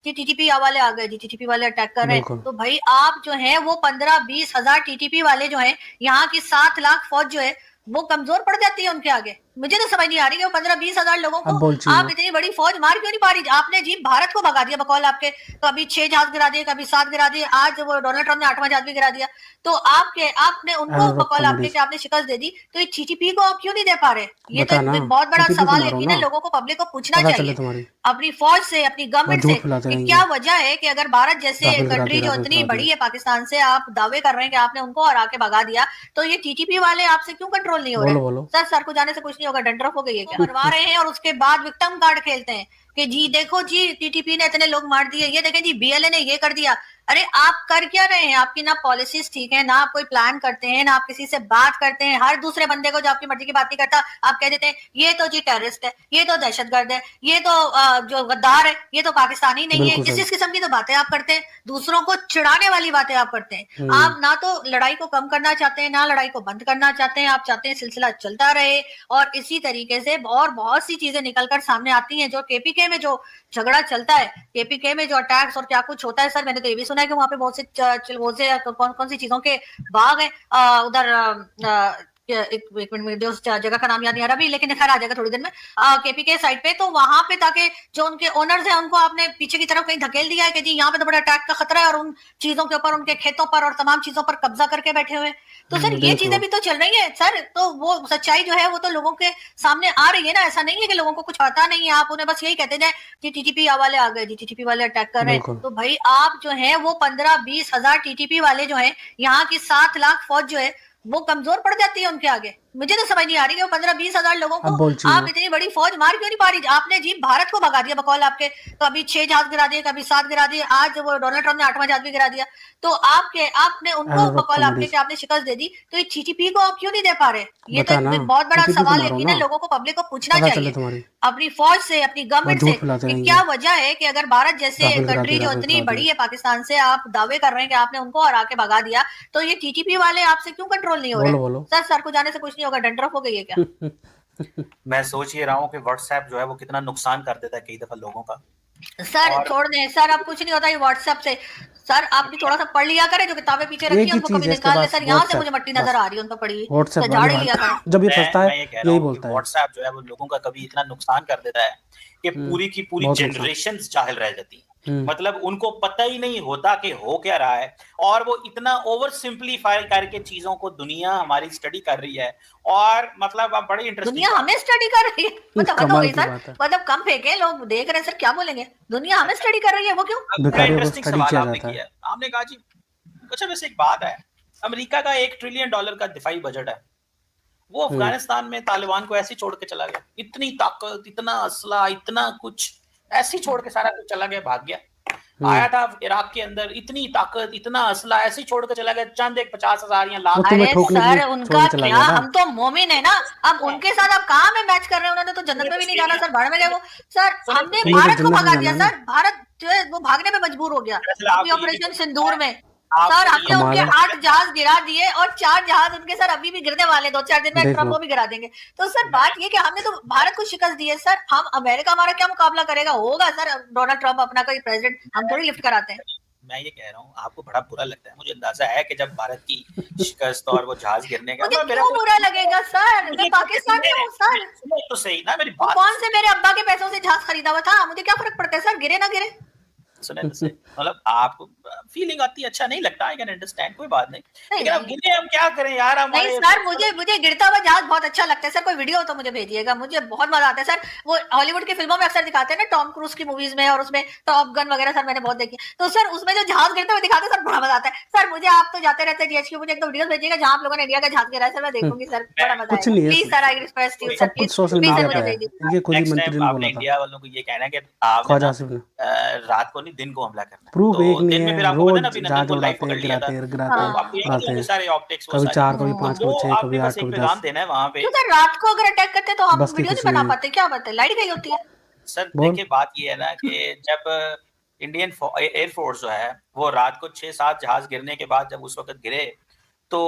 कि टीटीपी वाले आ गए जी, टीटीपी वाले अटैक कर रहे हैं। बिल्कुल। तो भाई आप जो है वो 15-20 हजार टीटीपी वाले जो है, यहाँ की 7 लाख फौज जो है वो कमजोर पड़ जाती है उनके आगे। मुझे तो समझ नहीं आ रही है, वो 15-20 हजार लोगों को अब बोलची आप हो। इतनी बड़ी फौज मार क्यों नहीं पा रही? आपने जी भारत को भगा दिया बकौल आपके, कभी 6 जहाज गिरा दिए, कभी 7 गिरा दिए, आज वो डोनाल्ड ट्रंप ने 8वां जहाज भी गिरा दिया। तो आपने उनको अनुराग बकौल आपके कॉमेडीज कि आपने शिकस्त दे दी, तो ये टीटीपी को आप क्यों नहीं दे पा रहे? ये तो बता ना, एक बहुत बड़ा टीटीपी सवाल बना रहा हूँ यकीनन ना, लोगों को, पब्लिक को पूछना पता चले चाहिए तुम्हारी। अपनी फौज से, अपनी बहुत गवर्नमेंट से, झूठ फैलाते कि रहेंगे। क्या वजह है कि अगर भारत जैसे राफेल गिरा कंट्री दिया, जो राफेल इतनी गिरा बड़ी दिया। है पाकिस्तान से, आप दावे कर रहे हैं कि आपने उनको हरा के भगा दिया, तो ये टीटीपी वाले आपसे क्यों कंट्रोल नहीं हो रहे? बोलो बोलो। सर को जाने से कुछ नहीं होगा, डंडरफ हो गई है क्या? मरवा रहे हैं और उसके बाद विक्टिम कार्ड खेलते हैं कि जी देखो जी टीटीपी ने इतने लोग मार दिए, ये देखें जी बीएलए ने ये कर दिया। अरे आप कर क्या रहे हैं? आपकी ना पॉलिसीज ठीक है, ना आप कोई प्लान करते हैं, ना आप किसी से बात करते हैं। हर दूसरे बंदे को जो आपकी मर्जी की बात नहीं करता, आप कह देते हैं ये तो जी टेररिस्ट है, ये तो दहशतगर्द है, ये तो जो गद्दार है, ये तो पाकिस्तानी नहीं है। बिल्कुल सही। इस किस्म की तो बातें आप करते हैं, दूसरों को चिढ़ाने वाली बातें आप करते हैं। आप ना तो लड़ाई को कम करना चाहते हैं, ना लड़ाई को बंद करना चाहते हैं। आप चाहते हैं सिलसिला चलता रहे और इसी तरीके से और बहुत सी चीजें निकलकर सामने आती हैं। जो केपीके में जो झगड़ा चलता है, केपीके में जो अटैक्स और क्या कुछ होता है, सर मैंने तो ये भी सुना है कि वहां पे बहुत से कौन कौन सी चीजों के बाग हैं उधर। एक मिनट, मुझे उस जगह का नाम याद नहीं आ रहा अभी, लेकिन खैर आ जाएगा थोड़ी देर में। केपीके साइड पे, तो वहां पे ताकि जो उनके ओनर्स हैं उनको आपने पीछे की तरफ कहीं धकेल दिया है कि जी यहाँ पे तो बड़ा अटैक का खतरा है, और उन चीजों के ऊपर, उनके खेतों पर और तमाम चीजों पर कब्जा करके बैठे हुए हैं। तो सर ये चीजें भी तो चल रही है सर, तो वो सच्चाई जो है वो तो लोगों के सामने आ रही है ना। ऐसा नहीं है कि लोगों को कुछ पता नहीं है, आप उन्हें बस यही कहते जाए कि टीटीपी वाले आ गए जी, टीटीपी वाले अटैक कर रहे हैं। तो भाई आप जो है वो 15-20 हजार टीटीपी वाले जो है, यहाँ की 7 लाख फौज जो है वो कमजोर पड़ जाती है उनके आगे। मुझे तो समझ नहीं आ रही है, वो 15-20 हजार लोगों को आप इतनी बड़ी फौज मार क्यों नहीं पा रही? आपने जी भारत को भगा दिया बकौल आपके, कभी 6 जहाज गिरा दिए, कभी 7 गिरा दिए, आज वो डोनाल्ड ट्रंप ने 8वां जहाज भी गिरा दिया। तो आपने उनको बकौल आपके कि आपने शिकस्त दे दी, तो ये टीटीपी को आप क्यों नहीं दे पा रहे? ये तो एक बहुत बड़ा सवाल यकीनन लोगों को, पब्लिक को पूछना चाहिए अपनी फौज से, अपनी गवर्नमेंट से, कि क्या वजह है कि अगर भारत जैसे कंट्री जो इतनी बड़ी है पाकिस्तान से, आप दावे कर रहे हैं कि आपने उनको हरा के भगा दिया, तो ये टीटीपी वाले आपसे क्यों कंट्रोल नहीं हो रहे? सर को जाने से कुछ नहीं होगा, डंडरफ हो गई है क्या? मैं सोच ये रहा हूँ कि व्हाट्सएप जो है वो कितना नुकसान कर देता है कई दफा लोगों का। सर छोड़ दें सर, अब कुछ नहीं होता ये व्हाट्सएप से। सर आप भी थोड़ा सा पढ़ लिया करें, जो किताबें पीछे रखी हैं उनको कभी निकाल ले। सर यहाँ से मुझे मट्टी नजर आ रही है उन पर पड़ी हुई, तो झाड़ लिया करें। जब ये फंसता है यही बोलता है। व्हाट्सएप जो है वो लोगों का कभी इतना नुकसान कर देता है कि पूरी की पूरी जनरेशंस जाहिल रह जाती है। मतलब उनको पता ही नहीं होता कि हो क्या रहा है, और वो इतना ओवर सिंप्लीफाई करके चीजों को दुनिया हमारी स्टडी कर रही है। और मतलब अब बड़ी इंटरेस्टिंग, दुनिया हमें स्टडी कर रही है, मतलब हो गई सर, मतलब कम फेंके, लोग देख रहे हैं सर, क्या बोलेंगे? दुनिया हमें स्टडी कर रही है, वो क्यों? इंटरेस्टिंग सवाल आपने किया। आपने कहा जी अच्छा वैसे एक बात है, अमेरिका का $1 ट्रिलियन का दिफाई बजट है, वो अफगानिस्तान में तालिबान को ऐसे छोड़ के चला गया। इतनी ताकत, इतना असला, इतना कुछ ऐसे छोड़ के सारा कुछ चला गया, भाग गया। आया था इराक के अंदर, इतनी ताकत, इतना असला ऐसे छोड़ के चला गया, चंद एक 50,000 या लाख। अरे सर उनका क्या, हम तो मोमिन है ना, अब उनके साथ आप कहाँ में मैच कर रहे हैं? उन्होंने तो जन्नत में भी नहीं जाना सर, भाड़ में गए वो। सर हमने भारत को भगा दिया सर, भारत जो है वो भागने में मजबूर हो गया ऑपरेशन सिंदूर में। सर हमने उनके 8 जहाज गिरा दिए और 4 जहाज उनके सर अभी भी गिरने वाले, 2-4 दिन में ट्रम्प को भी गिरा देंगे। तो सर बात ये कि हमने तो भारत को शिकस्त दी है सर, हम अमेरिका हमारा क्या मुकाबला करेगा? होगा सर डोनाल्ड ट्रम्प अपना कोई प्रेसिडेंट, हम थोड़ी लिफ्ट कराते हैं। मैं ये कह रहा हूँ आपको बड़ा बुरा लगता है, मुझे अंदाजा है कि जब भारत की शिकस्त और वो जहाज गिरने का, मुझे क्यों बुरा लगेगा सर? मैं पाकिस्तान में हूँ सर। तो सही ना मेरी बात, कौन से मेरे अब्बा के पैसों से जहाज खरीदा हुआ था, मुझे क्या फर्क पड़ता है सर, गिरे ना गिरे? सुने मतलब आपको फीलिंग आती है, अच्छा नहीं लगता, आई कैन अंडरस्टैंड, कोई बात नहीं, लेकिन अब गिरे हम क्या करें यार? नहीं सर मुझे गिरता हुआ जहाज बहुत अच्छा लगता है सर, कोई वीडियो हो तो मुझे भेजिएगा, मुझे बहुत मजा आता है सर। वो हॉलीवुड की फिल्मों में अक्सर दिखाते हैं ना, टॉम क्रूज की मूवीज में, और उसमें टॉप गन वगैरह सर मैंने बहुत देखी, तो सर उसमें जो जहाज गिरते हुए दिखाते हैं सर, बड़ा मजा आता है सर। मुझे आप तो जाते रहते हैं जीएचक्यू, मुझे एक दो वीडियो भेजिएगा जहां आप लोगों ने इंडिया का जहाज गिरा है सर, मैं देखूंगी सर, बड़ा मजा आएगा। Please sir I request you sir, please मुझे भेजिए। ये खुद ही मंत्री ने बोला था, इंडिया वालों को ये कहना है कि आप रात को नहीं दिन को हमला करना। प्रूफ तो एक नहीं दिन में है, फिर आपको पता रोज ना जहाज उड़ाते हैं, गिराते हैं, गिराते सारे ऑप्टिक्स, कभी 4 कभी 5 कभी 6 कभी 8 कभी 10 देना है वहां पे। क्यों सर रात को अगर अटैक करते तो हम वीडियो नहीं बना पाते? क्या बात है, लाइट गई होती है सर? देखिए बात ये है ना कि जब इंडियन एयरफोर्स जो है वो रात को 6-7 जहाज गिरने के बाद जब उस वक्त गिरे, तो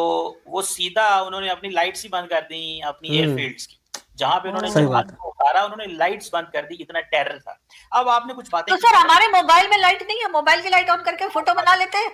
वो सीधा उन्होंने अपनी लाइट्स ही बंद कर दी, अपनी एयरफील्ड्स की, जहां पे उन्होंने सही जब बात हाथ को उतारा उन्होंने लाइट्स बंद कर दी, इतना टेरर था। अब आपने कुछ बातें तो सर हमारे मोबाइल में लाइट नहीं है, मोबाइल की लाइट ऑन करके फोटो बना लेते हैं।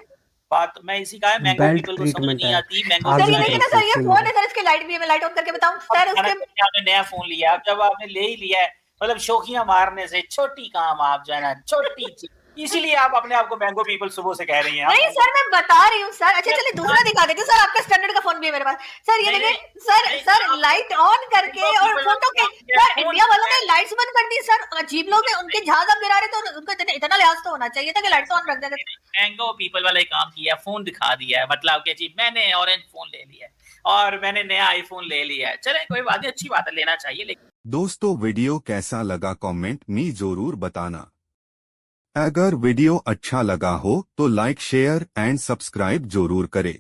बात मैं इसी का है, मैंगो बेल्ट पीपल को समझ ट्रीटमेंट नहीं है आती मैंगो आज सर ये भी देखिए ना बोलते सर, हैं ये कई फोन लोग है सर, इसकी लाइट भी है, मैं लाइट ऑन करके बताऊं सर उसके। आपने नया फोन लिया, अब जब आपने ले ही लिया है, मतलब शोखियां मारने से छोटी काम आप जो है ना, छोटी चीज, इसीलिए आप अपने आप को मैंगो पीपल सुबह से कह रही हैं। नहीं सर मैं बता रही हूँ सर। अच्छा चलिए दूसरा दिखा देती हूँ सर, आपका स्टैंडर्ड का फोन भी है मेरे पास सर। ये देखिए सर, सर लाइट ऑन करके और फोटो के सर, इंडिया वालों ने लाइट्स बंद कर दी सर। अजीब लोग हैं, उनके जहाज आप गिरा रहे तो उनको इतना लिहाज तो होना चाहिए था कि लाइट ऑन रख देते। मैंगो पीपल वाला काम किया, फोन दिखा दिया है, मतलब कि जी मैंने ऑरेंज फोन ले लिया है और मैंने नया आईफोन ले लिया है। चले कोई बात नहीं, अच्छी बात है, लेना चाहिए। लेकिन दोस्तों वीडियो कैसा लगा कमेंट में जरूर बताना। अगर वीडियो अच्छा लगा हो तो लाइक शेयर एंड सब्सक्राइब जरूर करें।